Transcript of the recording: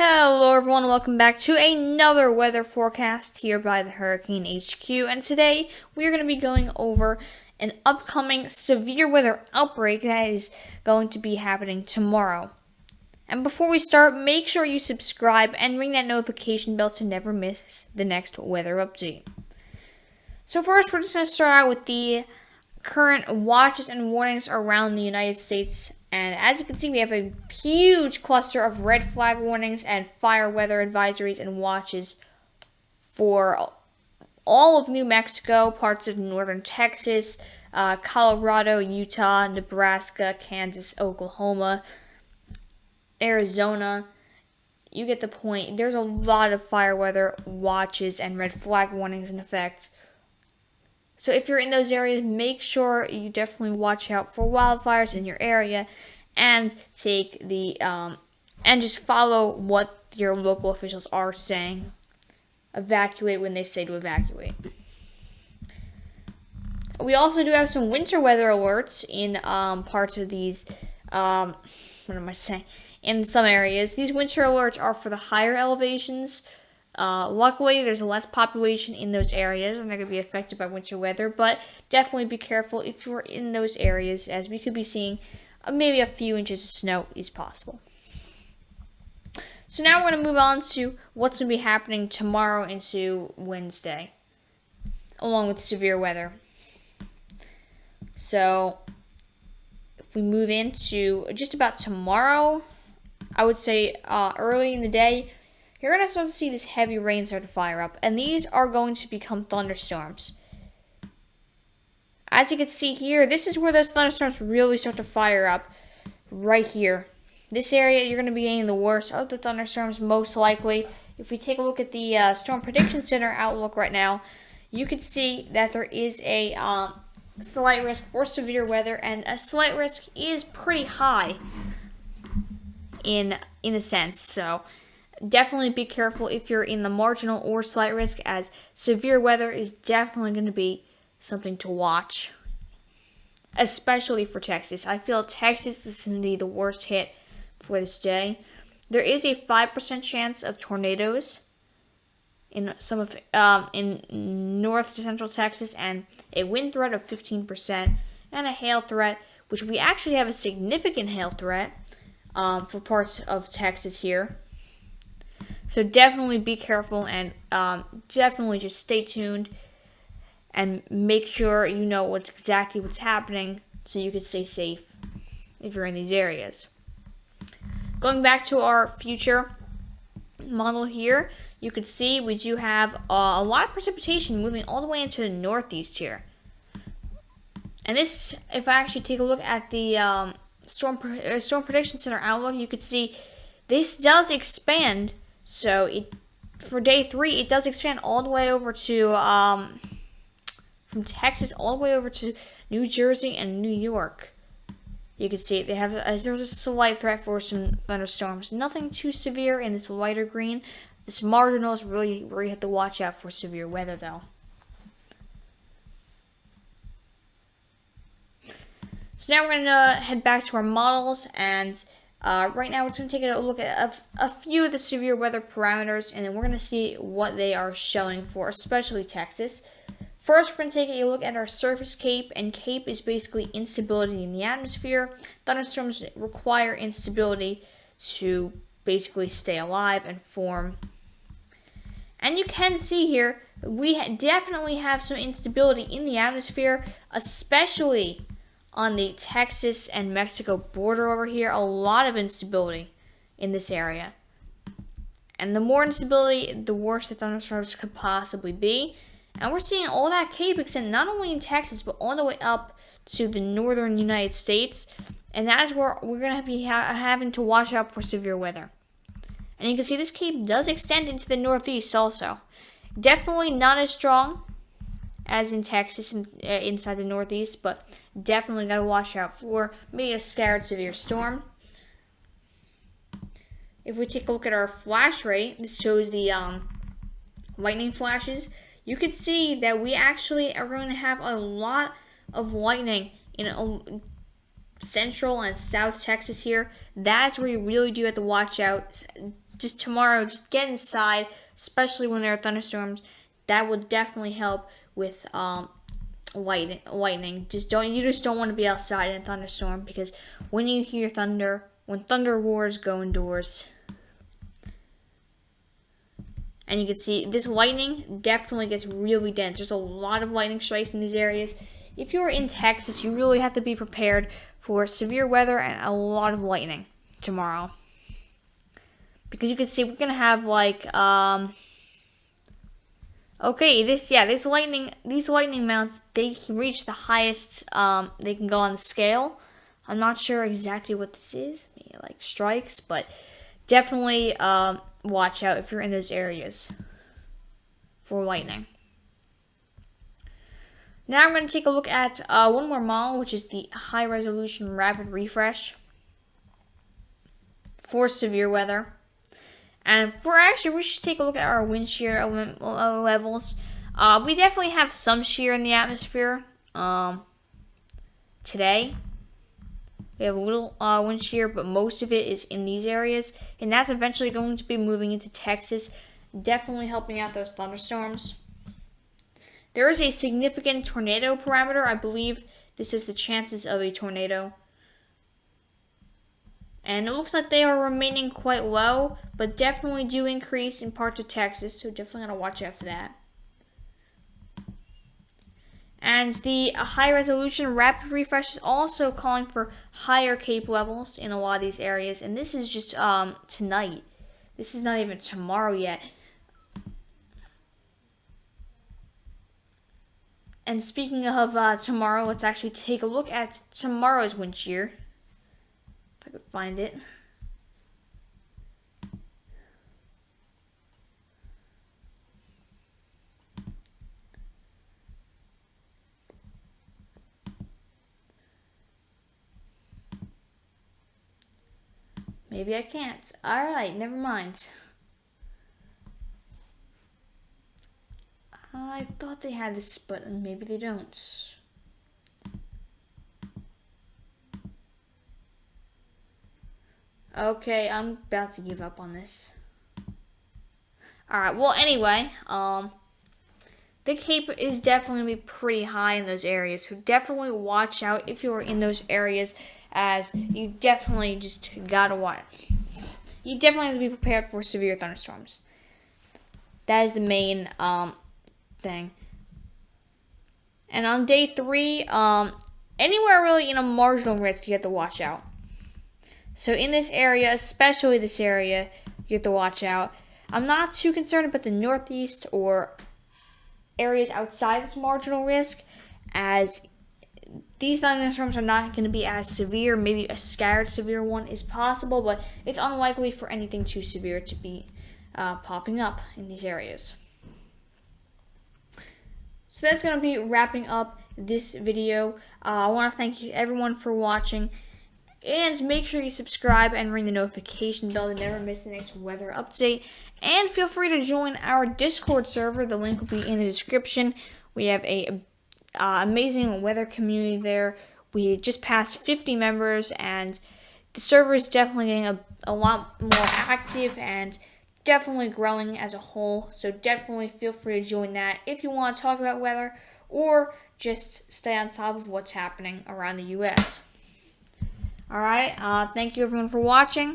Hello everyone, welcome back to another weather forecast here by the Hurricane HQ, and today we are going to be going over an upcoming severe weather outbreak that is going to be happening tomorrow. And before we start, make sure you subscribe and ring that notification bell to never miss the next weather update. So first, we're just going to start out with the current watches and warnings around the United States. And as you can see, we have a huge cluster of red flag warnings and fire weather advisories and watches for all of New Mexico, parts of northern Texas, Colorado, Utah, Nebraska, Kansas, Oklahoma, Arizona. You get the point. There's a lot of fire weather watches and red flag warnings in effect. So if you're in those areas, make sure you definitely watch out for wildfires in your area and take the and just follow what your local officials are saying. Evacuate when they say to evacuate. We also do have some winter weather alerts in parts of these in some areas. These winter alerts are for the higher elevations. Luckily, there's less population in those areas. I'm not going to be affected by winter weather, but definitely be careful if you're in those areas, as we could be seeing maybe a few inches of snow is possible. So now we're going to move on to what's going to be happening tomorrow into Wednesday, along with severe weather. So if we move into just about tomorrow, I would say early in the day, you're going to start to see this heavy rain start to fire up. And these are going to become thunderstorms. As you can see here, this is where those thunderstorms really start to fire up. Right here. This area, you're going to be getting the worst of the thunderstorms, most likely. If we take a look at the Storm Prediction Center outlook right now, you can see that there is a slight risk for severe weather. And a slight risk is pretty high in a sense. So definitely be careful if you're in the marginal or slight risk, as severe weather is definitely going to be something to watch, especially for Texas. I feel Texas is going to be the worst hit for this day. There is a 5% chance of tornadoes in some of in north to central Texas, and a wind threat of 15%, and a hail threat, which we actually have a significant hail threat for parts of Texas here. So definitely be careful and definitely just stay tuned and make sure you know exactly what's happening so you can stay safe if you're in these areas. Going back to our future model here, you can see we do have a lot of precipitation moving all the way into the northeast here. And this, if I actually take a look at the Storm Prediction Center outlook, you can see this does expand. So for day 3, it does expand all the way over to from Texas all the way over to New Jersey and New York. You can see there's a slight threat for some thunderstorms. Nothing too severe in this lighter green. This marginal is really where you have to watch out for severe weather, though. So now we're going to head back to our models, and right now we're going to take a look at a few of the severe weather parameters, and then we're going to see what they are showing for, especially Texas. First, we're going to take a look at our surface CAPE, and CAPE is basically instability in the atmosphere. Thunderstorms require instability to basically stay alive and form. And you can see here, we definitely have some instability in the atmosphere, especially on the Texas and Mexico border over here. A lot of instability in this area. And the more instability, the worse the thunderstorms could possibly be. And we're seeing all that CAPE extend not only in Texas, but all the way up to the northern United States. And that is where we're going to be having to watch out for severe weather. And you can see this CAPE does extend into the northeast also. Definitely not as strong as in Texas and inside the northeast, but definitely got to watch out for maybe a scattered severe storm. If we take a look at our flash rate, this shows the lightning flashes. You can see that we actually are going to have a lot of lightning in central and south Texas here. That's where you really do have to watch out. just tomorrow, just get inside, especially when there are thunderstorms. That would definitely help with lightning. You just don't want to be outside in a thunderstorm, because when you hear thunder, when thunder roars, go indoors. And you can see this lightning definitely gets really dense. There's a lot of lightning strikes in these areas. If you're in Texas, you really have to be prepared for severe weather and a lot of lightning tomorrow. Because you can see we're going to have like, okay, these lightning mounts, they can reach the highest, they can go on the scale. I'm not sure exactly what this is, maybe like strikes, but definitely, watch out if you're in those areas for lightning. Now I'm going to take a look at one more model, which is the high resolution rapid refresh for severe weather. And we should take a look at our wind shear levels. We definitely have some shear in the atmosphere today. We have a little wind shear, but most of it is in these areas. And that's eventually going to be moving into Texas, definitely helping out those thunderstorms. There is a significant tornado parameter. I believe this is the chances of a tornado. And it looks like they are remaining quite low, but definitely do increase in parts of Texas, so definitely got to watch out for that. And the high resolution rapid refresh is also calling for higher CAPE levels in a lot of these areas. And this is just tonight. This is not even tomorrow yet. And speaking of tomorrow, let's actually take a look at tomorrow's wind shear. If I could find it. Maybe I can't. Alright, never mind. I thought they had this, but maybe they don't. Okay, I'm about to give up on this. Alright, well anyway, the CAPE is definitely going to be pretty high in those areas, so definitely watch out if you're in those areas, as you definitely just gotta watch. You definitely have to be prepared for severe thunderstorms. That is the main thing. And on day 3, anywhere really in a marginal risk, you have to watch out. So in this area, especially this area, you have to watch out. I'm not too concerned about the northeast or areas outside this marginal risk, as these thunderstorms are not going to be as severe. Maybe a scattered severe one is possible, but it's unlikely for anything too severe to be popping up in these areas. So that's going to be wrapping up this video. I want to thank you everyone for watching, and make sure you subscribe and ring the notification bell to never miss the next weather update. And feel free to join our Discord server. The link will be in the description. We have a amazing weather community there. We just passed 50 members, and the server is definitely getting a lot more active and definitely growing as a whole. So definitely feel free to join that if you want to talk about weather or just stay on top of what's happening around the U.S. Alright, thank you everyone for watching.